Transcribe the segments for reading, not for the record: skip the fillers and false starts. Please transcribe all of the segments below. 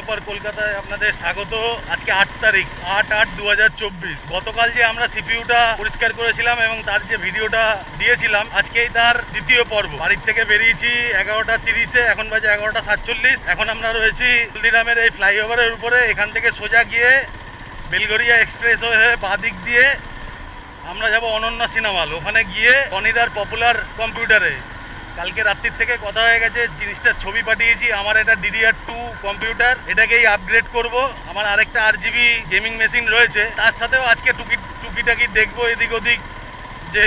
ল্যান্ডলোপার কলকাতায় আপনাদের স্বাগত। আজকে 8 তারিখ 8/8/2024। গতকাল যে আমরা সিপিইউটা পরিষ্কার করেছিলাম এবং তার যে ভিডিওটা দিয়েছিলাম, আজকেই তার দ্বিতীয় পর্ব। বাড়ির থেকে বেরিয়েছি 11:30-এ, এখন বাজে 11:47। এখন আমরা রয়েছি হলদিরামের এই ফ্লাইওভারের উপরে। এখান থেকে সোজা গিয়ে বেলগড়িয়া এক্সপ্রেস হয়ে বাঁ দিক দিয়ে আমরা যাব অনন্যা সিনেমা হল। ওখানে গিয়ে রনিদার পপুলার কম্পিউটারে কালকে রাত্রির থেকে কথা হয়ে গেছে, জিনিসটার ছবি পাঠিয়েছি। আমার এটা DDR2 কম্পিউটার, এটাকেই আপগ্রেড করব। আমার আরেকটা RGB গেমিং মেশিন রয়েছে, তার সাথেও আজকে টুকিটাকি দেখবো এদিক ওদিক, যে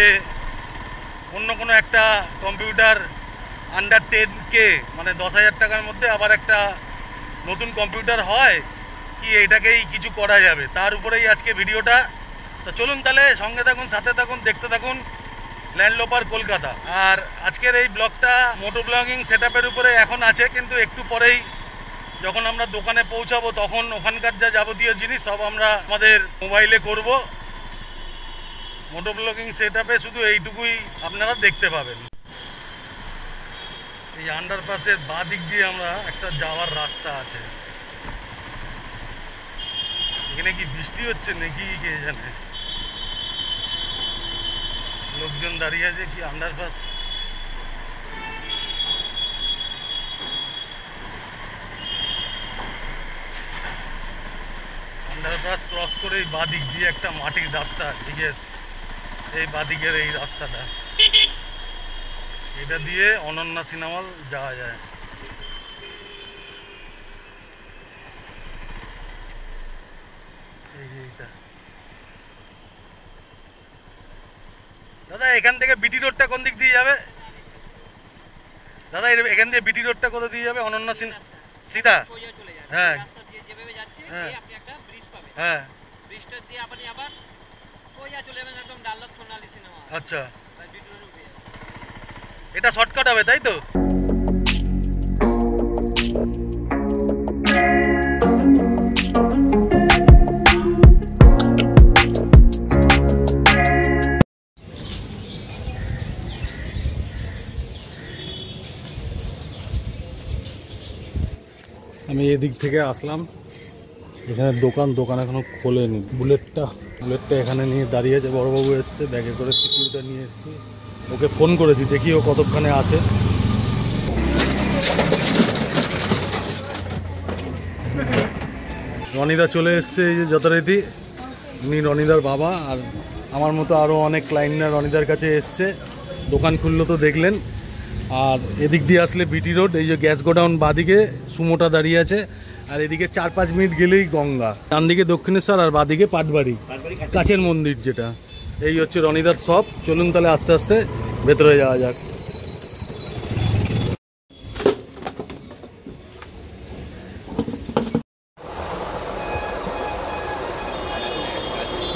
অন্য কোনো একটা কম্পিউটার আন্ডার 10K মানে 10,000 টাকার মধ্যে আবার একটা নতুন কম্পিউটার হয় কি, এটাকেই কিছু করা যাবে, তার উপরেই আজকে ভিডিওটা। তো চলুন তাহলে সঙ্গে থাকুন, সাথে থাকুন, দেখতে থাকুন ল্যান্ডলোপার কলকাতা। আর আজকের এই ব্লগটা মোটো ব্লগিং সেটআপের উপরে এখন আছে, কিন্তু একটু পরেই যখন আমরা দোকানে পৌঁছাবো তখন ওখানকার যা যাবতীয় জিনিস সব আমরা আমাদের মোবাইলে করব। মোটো ব্লগিং সেটআপে শুধু এইটুকুই আপনারা দেখতে পাবেন। এই আন্ডারপাসের বাঁ দিক দিয়ে আমরা একটা যাওয়ার রাস্তা আছে। এখানে কি বৃষ্টি হচ্ছে নাকি কে জানে, লোকজন দাঁড়িয়ে আছে। কি আন্ডারপাস, আন্ডারপাস ক্রস করে এই বাদিক দিয়ে একটা মাটির রাস্তা আছে। এই বাদিকের এই রাস্তাটা, এটা দিয়ে অনন্যা সিনেমা হল যাওয়া যায়। এইটা দাদা, এখান থেকে বিটি রোডটা কোন দিক দিয়ে যাবে দাদা? এখান দিয়ে বিটি রোডটা কোথা দিয়ে যাবে? অনন্যা সিধা? হ্যাঁ হ্যাঁ হ্যাঁ। আচ্ছা, এটা শর্টকাট হবে তাই তো? আমি এদিক থেকে আসলাম, এখানে দোকান এখনো খোলেনি। বুলেটটা এখানে নিয়ে দাঁড়িয়ে আছে। বড়বাবু এসছে, ব্যাগে করে সিকিউরিটি নিয়ে এসছি। ওকে ফোন করেছি, দেখি ও কতক্ষণে আছে। রনিদা চলে এসছে এই যে যথারীতি। উনি রনিদার বাবা, আর আমার মতো আরও অনেক ক্লায়েন্টরা রনিদার কাছে এসছে। দোকান খুললো তো দেখলেন। আর এদিক দিয়ে আসলে বিটি রোড, এই যে গ্যাস গোডাউন বাদিকে সুমোটা দাঁড়িয়ে আছে। আর এদিকে 4-5 মিনিট গেলেই গঙ্গা। ডান দিকে দক্ষিণেশ্বর আর বাদিকে পাটবাড়ি, কাছের মন্দির যেটা। এই হচ্ছে রনিদার শপ। চলুন তাহলে আস্তে আস্তে ভেতরে যাওয়া যাক।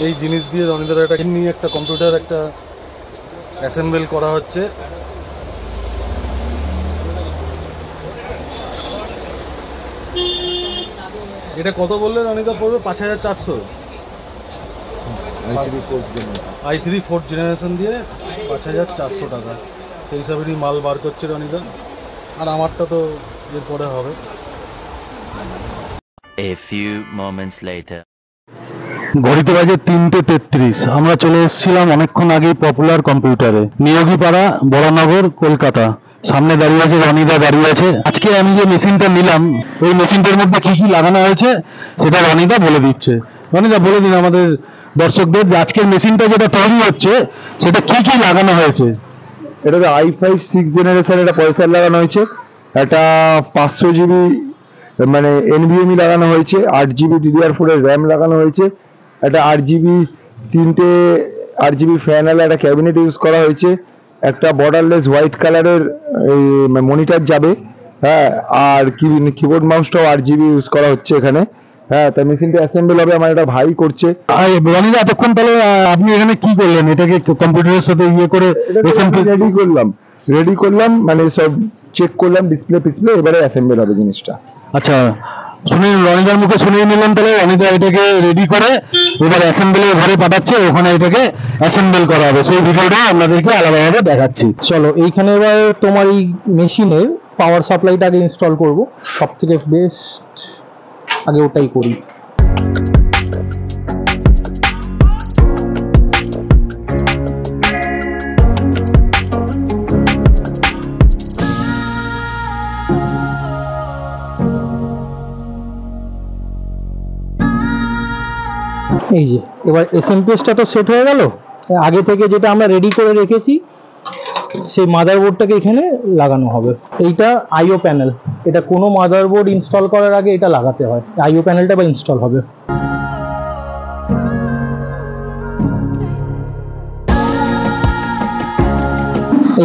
এই জিনিস দিয়ে রনিদার এটা নিয়ে একটা কম্পিউটার একটা অ্যাসেম্বল করা হচ্ছে। এটা কত বললে রনিদা পড়বে? 5,400। i3 4th জেনারেশন দিয়ে 5,400 টাকা। সেই হিসাবেরই মাল বার করছে রনিদা। আর আমারটা তো এরপরে হবে। A few moments later. ঘড়িতে বাজে 3:33। আমরা চলে এসেছিলাম অনেকক্ষণ আগেই পপুলার কম্পিউটারে, নিয়োগীপাড়া, বরানগর, কলকাতা। সামনে দাঁড়িয়ে আছে রনিদা, দাঁড়িয়ে আছে। আজকে আমি যে মেশিনটা নিলাম, এই মেশিনটার মধ্যে কি কি লাগানো হয়েছে সেটা রনিদা বলে দিচ্ছে। রনিদা বলে দিন আমাদের দর্শকদের যে আজকের মেশিনটা যেটা তৈরি হচ্ছে সেটা কি কি লাগানো হয়েছে। এটাতে i5 6th জেনারেশন একটা প্রসেসর লাগানো হয়েছে, একটা 500 GB মানে NVMe লাগানো হয়েছে, 8 GB DDR4 এর র্যাম লাগানো হয়েছে, একটা 3টে 8 GB ফ্যান আলা একটা ক্যাবিনেট ইউজ করা হয়েছে, একটা বর্ডারলেস হোয়াইট কালারের মনিটর যাবে। হ্যাঁ, আর কিবোর্ড মাউসটাও 8 GB ইউজ করা হচ্ছে এখানে। হ্যাঁ, তাই মেশিনটা অ্যাসেম্বল হবে আমার একটা ভাই করছে। রনিদা এতক্ষণ তাহলে আপনি এখানে কি করলেন? এটাকে কম্পিউটারের সাথে ইয়ে করে রেডি করলাম, মানে সব চেক করলাম ডিসপ্লে, এবারে অ্যাসেম্বল হবে জিনিসটা। আচ্ছা, শুনে রনিদার মুখে শুনিয়ে নিলাম। তাহলে রনিদা এটাকে রেডি করে এবার অ্যাসেম্বলের ঘরে পাঠাচ্ছে, ওখানে এটাকে অ্যাসেম্বল করা হবে। সেই ভিডিওটা আপনাদেরকে আলাদাভাবে দেখাচ্ছি। চলো, এইখানে এবার তোমার এই মেশিনের পাওয়ার সাপ্লাইটা আগে ইনস্টল করব। সব থেকে বেস্ট আগে ওটাই করি। এই যে এবার এসএমপিএসটা তো সেট হয়ে গেল। আগে থেকে যেটা আমরা রেডি করে রেখেছি সেই মাদারবোর্ডটাকে এখানে লাগানো হবে। এইটা আইও প্যানেল, এটা কোনো মাদারবোর্ড ইনস্টল করার আগে এটা লাগাতে হয়, আইও প্যানেলটা বা ইনস্টল হবে।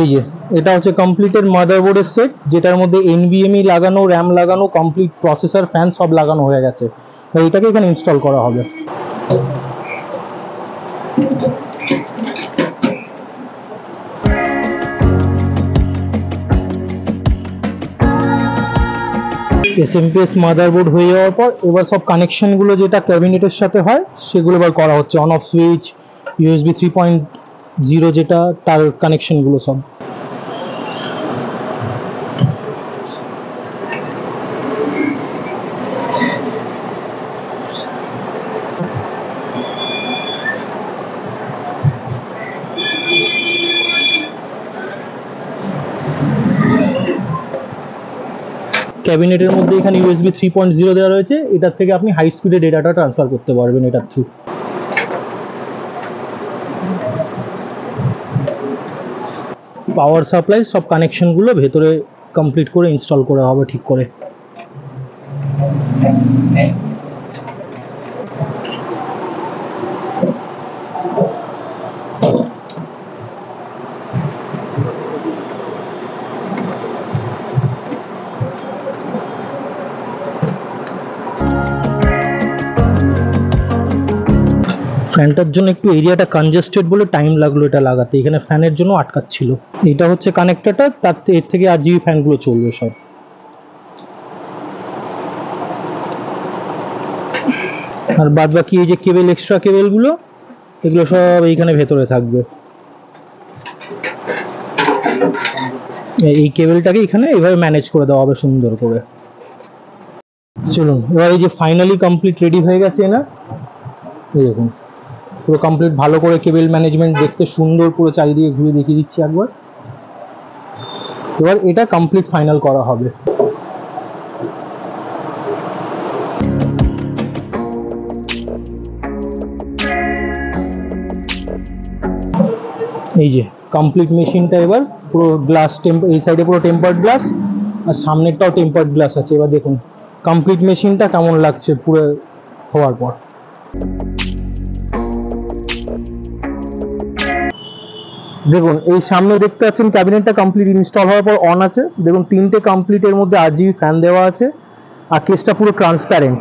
এই যে এটা হচ্ছে কমপ্লিটেড মাদারবোর্ডের সেট, যেটার মধ্যে এনভিএমই লাগানো, র্যাম লাগানো, কমপ্লিট প্রসেসর, ফ্যান সব লাগানো হয়ে গেছে। এইটাকে এখানে ইনস্টল করা হবে। এসএমপিএস মাদারবোর্ড হয়ে যাওয়ার পর এবার সব কানেকশনগুলো যেটা ক্যাবিনেটের সাথে হয় সেগুলো এবার করা হচ্ছে। অন অফ সুইচ, ইউএসবি 3.0 যেটা, তার কানেকশনগুলো সব। ক্যাবিনেটের মধ্যে এখানে ইউএসবি 3.0 দেওয়া রয়েছে, এটার থেকে আপনি হাই স্পিডে ডেটাটা ট্রান্সফার করতে পারবেন এটার থ্রু। পাওয়ার সাপ্লাই সব কানেকশনগুলো ভেতরে কমপ্লিট করে ইনস্টল করা হবে ঠিক করে। ফ্যানটার জন্য একটু এরিয়াটা কনজেস্টেড বলে টাইম লাগলো এটা লাগাতে, এখানে ফ্যানের জন্য আটকাচ্ছিল। এটা হচ্ছে কানেক্টরটা, এর থেকে আরজিবি ফ্যানগুলো চলবে সব। আর বাদ বাকি এই যে কেবল, এক্সট্রা কেবলগুলো, এগুলো সব এইখানে ভেতরে থাকবে। এই কেবলটাকে এখানে এইভাবে ম্যানেজ করে দেওয়া হবে সুন্দর করে। চলুন এবার এই যে ফাইনালি কমপ্লিট রেডি হয়ে গেছে না, এই দেখুন পুরো কমপ্লিট ভালো করে কেবল ম্যানেজমেন্ট দেখতে সুন্দর, পুরো চারিদিকে ঘুরে দেখিয়ে দিচ্ছি একবার। এবার এটা কমপ্লিট ফাইনাল করা হবে। এই যে কমপ্লিট মেশিনটা এবার পুরো গ্লাস, এই সাইডে পুরো টেম্পার্ড গ্লাস আর সামনেরটাও টেম্পার্ড গ্লাস আছে। এবার দেখুন কমপ্লিট মেশিনটা কেমন লাগছে পুরো হওয়ার পর। দেখুন এই সামনে দেখতে পাচ্ছেন ক্যাবিনেটটা কমপ্লিট ইনস্টল হওয়ার পর অন আছে। দেখুন 3টে কমপ্লিটের মধ্যে আরজিবি ফ্যান দেওয়া আছে আর কেসটা পুরো ট্রান্সপ্যারেন্ট।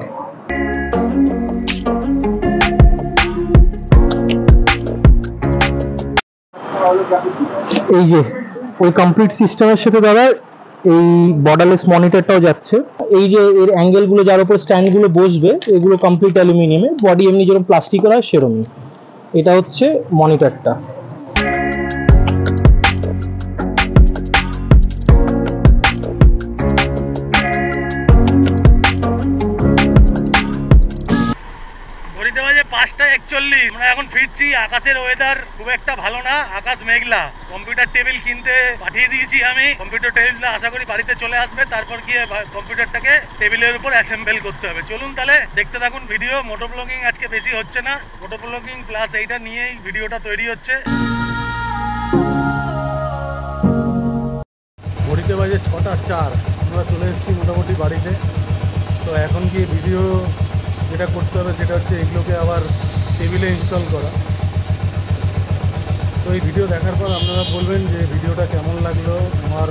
এই যে ওই কমপ্লিট সিস্টেমের সাথে দাদা এই বর্ডারলেস মনিটরটাও যাচ্ছে। এই যে এর অ্যাঙ্গেলগুলো যার উপর স্ট্যান্ডগুলো বসবে এগুলো কমপ্লিট অ্যালুমিনিয়ামে, বডি এমনি যেরকম প্লাস্টিকের হয় সেরকমই। এটা হচ্ছে মনিটরটা। ঘড়িতে বাজে 5:41। আমরা এখন ফিরছি। আকাশের ওয়েদার খুব একটা ভালো না, আকাশ মেঘলা। কম্পিউটার টেবিল কিনতে পাঠিয়ে দিয়েছি আমি। কম্পিউটার টেবিলটা আশা করি বাড়িতে চলে আসবে, তারপর গিয়ে কম্পিউটারটাকে টেবিলের উপর অ্যাসেম্বল করতে হবে। চলুন তাহলে দেখতে থাকুন ভিডিও। মোটো ব্লগিং আজকে বেশি হচ্ছে না, মোটো ব্লগিং প্লাস এইটা নিয়েই ভিডিওটা তৈরি হচ্ছে। ঘড়িতে বাজে 6:04। আমরা চলে এসেছি মোটামুটি বাড়িতে। তো এখন গিয়ে ভিডিও যেটা করতে হবে সেটা হচ্ছে এগুলোকে আবার টেবিলে ইনস্টল করা। তো এই ভিডিও দেখার পর আপনারা বলবেন যে ভিডিওটা কেমন লাগলো, আমার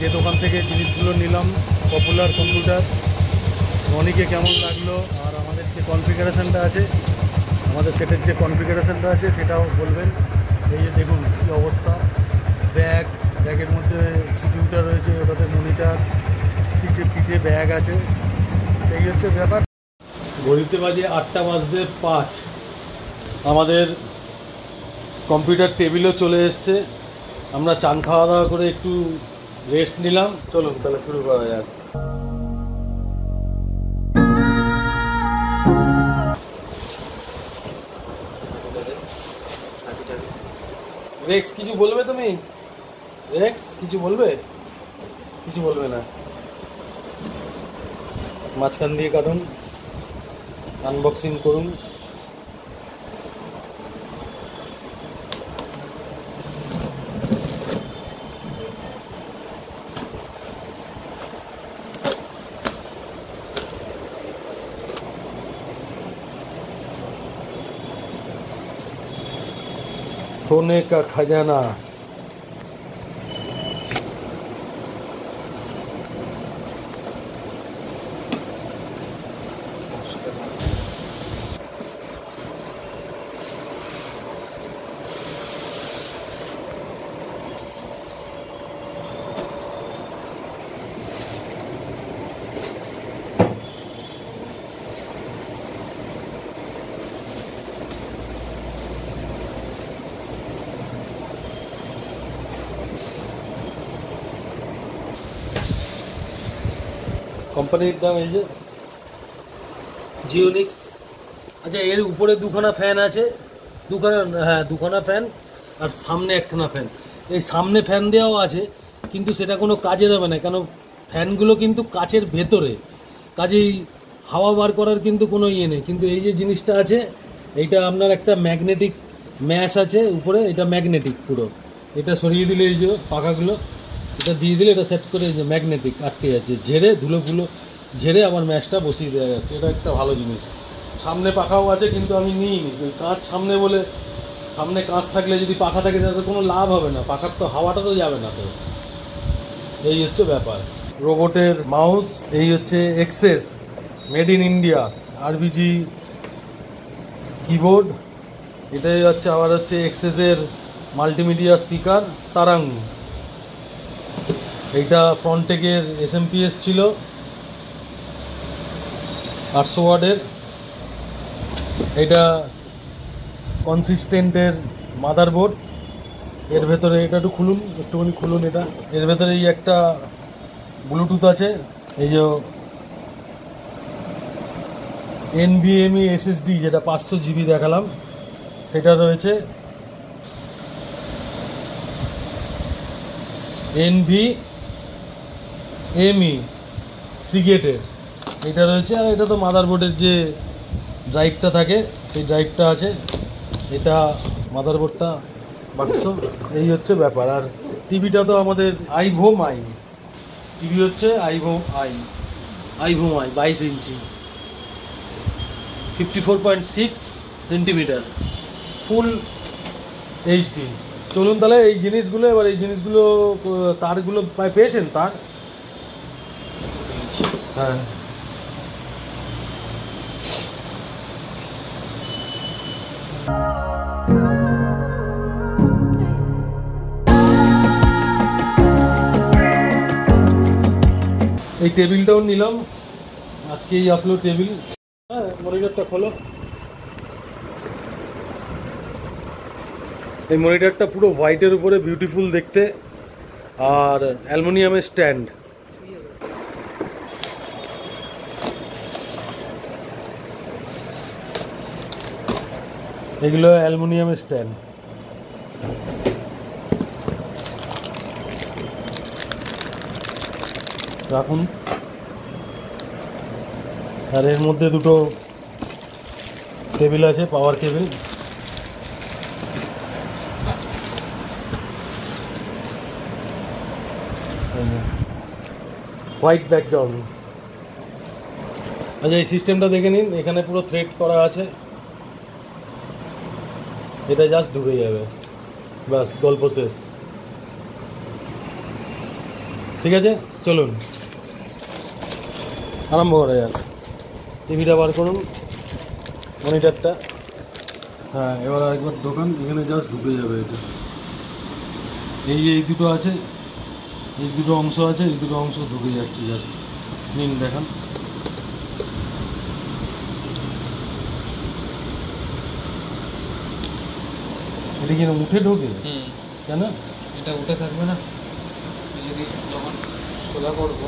যে দোকান থেকে জিনিসগুলো নিলাম পপুলার কম্পিউটার, রনিকে কেমন লাগলো, আর আমাদের যে কনফিগারেশনটা আছে, আমাদের সেটের যে কনফিগারেশনটা আছে সেটাও বলবেন। এই যে দেখুন কী অবস্থা, ব্যাগের মধ্যে সিকিউরিটা রয়েছে, ওটাতে মনিটর, পিঠে ব্যাগ আছে। এই হচ্ছে ব্যাপার। ঘড়িতে বাজে 8:05। আমাদের কম্পিউটার টেবিলও চলে এসছে। আমরা চান খাওয়া দাওয়া করে একটু রেস্ট নিলাম। চলুন তাহলে শুরু করা যাক। এই যে কমপ্লিট মেশিনটা এবার পুরো গ্লাস, এই সাইডে পুরো টেম্পার্ড গ্লাস আর সামনেরটাও টেম্পার্ড গ্লাস আছে। এবার দেখুন কমপ্লিট মেশিনটা কেমন লাগছে পুরো হওয়ার পর। রেক্স কিছু বলবে তুমি? রেক্স কিছু বলবে? কিছু বলবে না। মাঝখান দিয়ে কাটুন, আনবক্সিং করুন। सोने का खजाना। কোম্পানির দাম এই যে জিওনিক্স। আচ্ছা, এর উপরে দুখানা ফ্যান আছে, দুখানা ফ্যান, আর সামনে একখানা ফ্যান। এই সামনে ফ্যান দেওয়াও আছে, কিন্তু সেটা কোনো কাজের হবে না, কেন ফ্যানগুলো কিন্তু কাচের ভেতরে, কাজেই হাওয়া বার করার কিন্তু কোনো ইয়ে নেই। কিন্তু এই যে জিনিসটা আছে, এইটা আপনার একটা ম্যাগনেটিক ম্যাশ আছে উপরে, এটা ম্যাগনেটিক পুরো। এটা সরিয়ে দিলে এই যে পাখাগুলো, এটা দিয়ে দিলে এটা সেট করে যে ম্যাগনেটিক আটকে যাচ্ছে, ঝেড়ে ধুলো ফুলো ঝেড়ে আবার ম্যাশটা বসিয়ে দেওয়া যাচ্ছে। এটা একটা ভালো জিনিস। সামনে পাখাও আছে, কিন্তু আমি নিইনি, কাঁচ সামনে বলে। সামনে কাঁচ থাকলে যদি পাখা থাকে তাতে কোনো লাভ হবে না, পাখার তো হাওয়াটা তো যাবে না। তো এই হচ্ছে ব্যাপার। রোবটের মাউস, এই হচ্ছে access made in India RBG keyboard. এটাই হচ্ছে আবার হচ্ছে এক্সেসের মাল্টিমিডিয়া স্পিকার তারাং। এইটা ফ্রন্টেকের এসএমপিএস ছিল 800 ওয়াটের। এটা কনসিস্টেন্টের মাদারবোর্ড। এর ভেতরে এটা একটু খুলুন, একটুখানি খুলুন এটা। এর ভেতরে এই একটা ব্লুটুথ আছে, এই যে NVMe SSD যেটা 500 GB দেখালাম সেটা রয়েছে। NVMe সিগেটের এটা রয়েছে। আর এটা তো মাদারবোর্ডের যে ড্রাইভটা থাকে সেই ড্রাইভটা আছে। এটা মাদারবোর্ডটা বাক্স। এই হচ্ছে ব্যাপার। আর টিভিটা তো আমাদের আইভোম আই টিভি হচ্ছে, আইভোম আই 22 ইঞ্চি, 54.6 সেন্টিমিটার, ফুল এইচডি। চলুন তাহলে এই জিনিসগুলো, এবার এই জিনিসগুলো তারগুলো পেয়েছেন তার? হ্যাঁ, এই টেবিলটাও নিলাম, আজকেই আসলো টেবিল। হ্যাঁ, মনিটরটা খোলো। এই মনিটরটা পুরো হোয়াইটের উপরে বিউটিফুল দেখতে, আর অ্যালুমিনিয়ামের স্ট্যান্ড। এগুলো অ্যালুমিনিয়ামের স্ট্যান্ড। রাখুন। আর এর মধ্যে দুটো টেবিল আছে, পাওয়ার কেবিল। White background. আচ্ছা, এই সিস্টেমটা দেখে নিন, এখানে পুরো থ্রেড করা আছে। এটা জাস্ট ঢুকে যাবে, বাস গল্প শেষ। ঠিক আছে, চলুন আরম্ভ করা যাক। টিভিটা বার করুন, মনিটরটা। হ্যাঁ, এবার আরেকবার ঢোকান, এখানে জাস্ট ঢুকে যাবে এটা। এই দুটো আছে, এই দুটো অংশ আছে, এই দুটো অংশ ঢুকে যাচ্ছে জাস্ট। নিন দেখান। এটা কি উঠে ঢোকে? কেন এটা উঠে থাকবে না? যদি যখন সোজা করবো,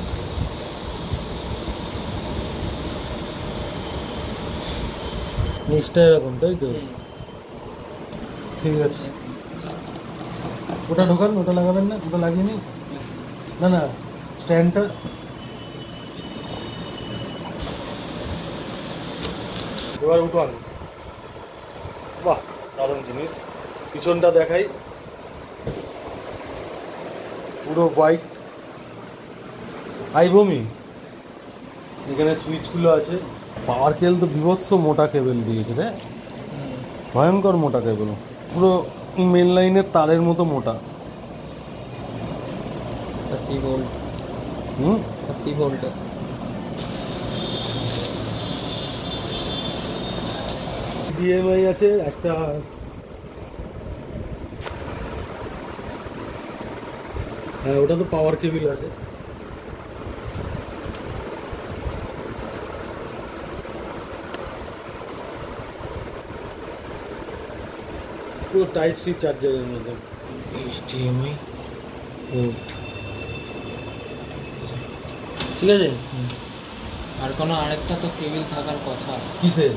নিচটা এরকম, তাই তো? ঠিক আছে, ওটা ঢোকান, ওটা লাগাবেন না, ওটা লাগিয়ে নিন। না না, স্ট্যান্ডটা এবার উঠান। বাহ, দারুণ জিনিস। পিছনটা দেখাই, পুরো হোয়াইট। আইবমি এখানে সুইচগুলো আছে। পাওয়ার কেবল তো বিভৎস মোটা কেবল দিয়েছে রে, ভয়ঙ্কর মোটা কেবল, পুরো মেন লাইনের তারের মতো মোটা। 30 ভোল্ট। 30 ভোল্ট। ডিএমআই আছে একটা, হ্যাঁ ওটা তো পাওয়ার কেবল আছে। পুরো টাইপ সি চার্জারের মধ্যে। HDMI পোর্ট, ঠিক আছে। আর কোনো আরেকটা তো কেবল থাকার কথা। কিসের?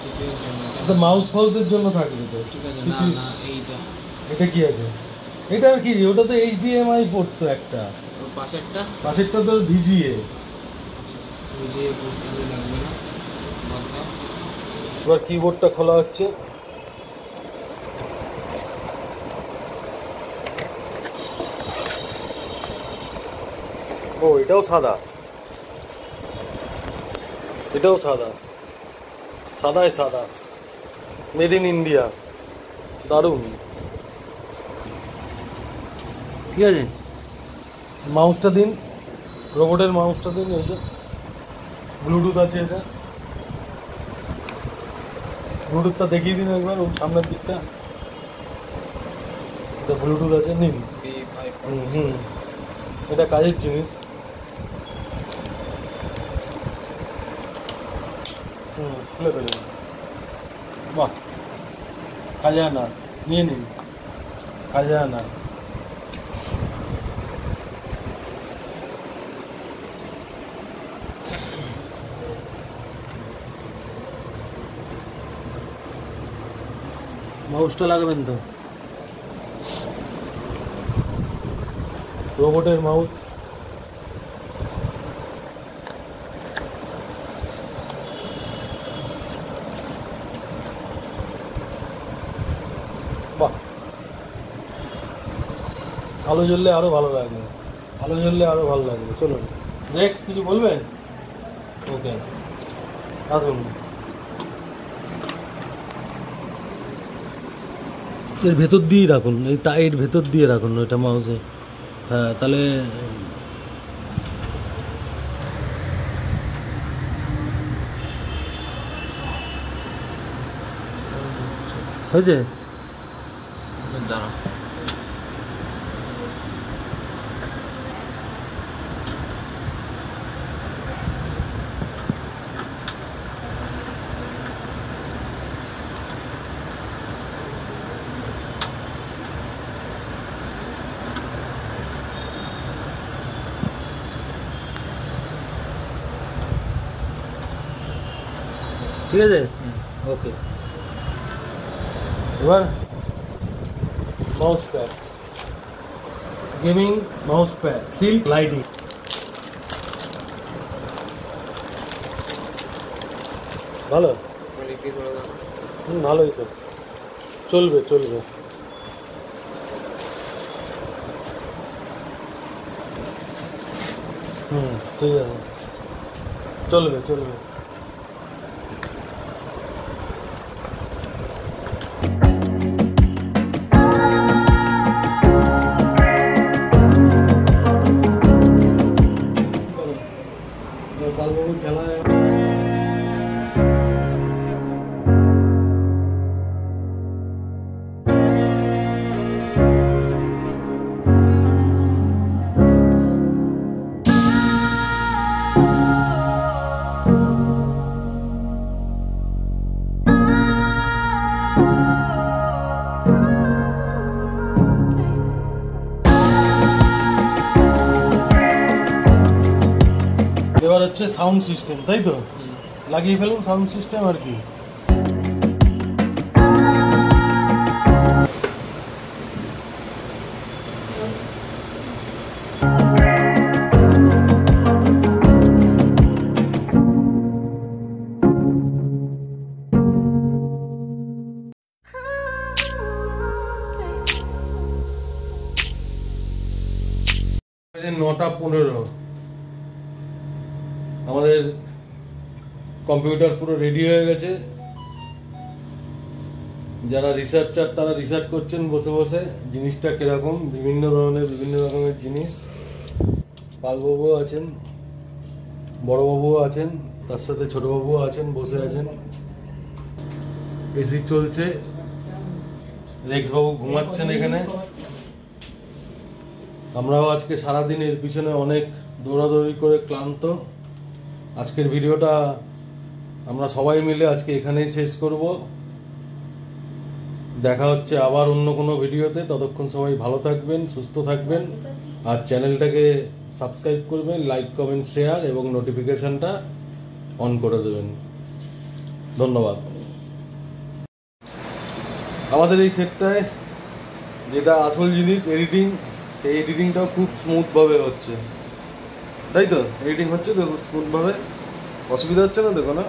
সিপিইউর জন্য। তো মাউস ফাউসের জন্য থাকবে তো। ঠিক আছে, না না এইটা। এটা কি আছে? এটা আর কি, ওটা তো HDMI পোর্ট তো একটা। ওর পাশেরটা? পাশেরটা তো VGA। VGA পোর্ট কাজে লাগবে না। বাবা, এবার কিবোর্ডটা খোলা হচ্ছে। ও এটাও সাদা, এটাও সাদা, সাদাই সাদা, মেড ইন ইন্ডিয়া, দারুণ। ঠিক আছে, মাউসটা দিন, রোবটের মাউসটা দিন। এই যে ব্লুটুথ আছে, এটা ব্লুটুথটা দেখিয়ে দিন একবার, ওর সামনের দিকটা। এটা ব্লুটুথ আছে, নিন। হুম, এটা কাজের জিনিস। খুলে ফেলুন। বাহ, কাজে আনা, নিয়ে নিন, কাজে আনা। মাউসটা লাগাবেন তো, রোবটের মাউস। বাহ, আলো জ্বললে আরো ভালো লাগবে, আলো জ্বললে আরো ভালো লাগবে। চলুন, নেক্সট কিছু বলবেন? ওকে, আসুন। এর ভেতর দিয়েই রাখুন, এই এর ভেতর দিয়ে রাখুন ওইটা মাউসে। হ্যাঁ, তাহলে হয়েছে। দাঁড়া, ঠিক আছে, ওকে। এবার mouse pad, gaming mouse pad, silk lighting. ভালো, কোয়ালিটি করে দাও। ভালোই তো, চলবে চলবে। ঠিক আছে, চলবে চলবে। কালবাবুর খেলায় এবার হচ্ছে সাউন্ড সিস্টেম, তাই তো? লাগিয়ে ফেলুন সাউন্ড সিস্টেম আর কি। 9:15 আমাদের কম্পিউটার পুরো রেডি হয়ে গেছে। যারা রিসার্চার তারা রিসার্চ করছেন বসে বসে জিনিসটা কিরকম, বিভিন্ন রকমের জিনিস। পালবাবুও আছেন, বড়বাবুও আছেন, তার সাথে ছোটবাবুও আছেন, বসে আছেন। এসি চলছে, রেক্সবাবু ঘুমাচ্ছেন এখানে। আমরাও আজকে সারাদিন এর পিছনে অনেক দৌড়াদৌড়ি করে ক্লান্ত। আজকের ভিডিওটা আমরা সবাই মিলে আজকে এখানেই শেষ করব। দেখা হচ্ছে আবার অন্য কোনো ভিডিওতে। ততক্ষণ সবাই ভালো থাকবেন, সুস্থ থাকবেন, আর চ্যানেলটাকে সাবস্ক্রাইব করবেন, লাইক কমেন্ট শেয়ার এবং নোটিফিকেশনটা অন করে দেবেন। ধন্যবাদ। আমাদের এই সেটটায় যেটা আসল জিনিস এডিটিং, সেই এডিটিংটাও খুব স্মুথভাবে হচ্ছে, তাই তো? এডিটিং হচ্ছে তো খুব স্মুথভাবে, অসুবিধা হচ্ছে না দেখো না?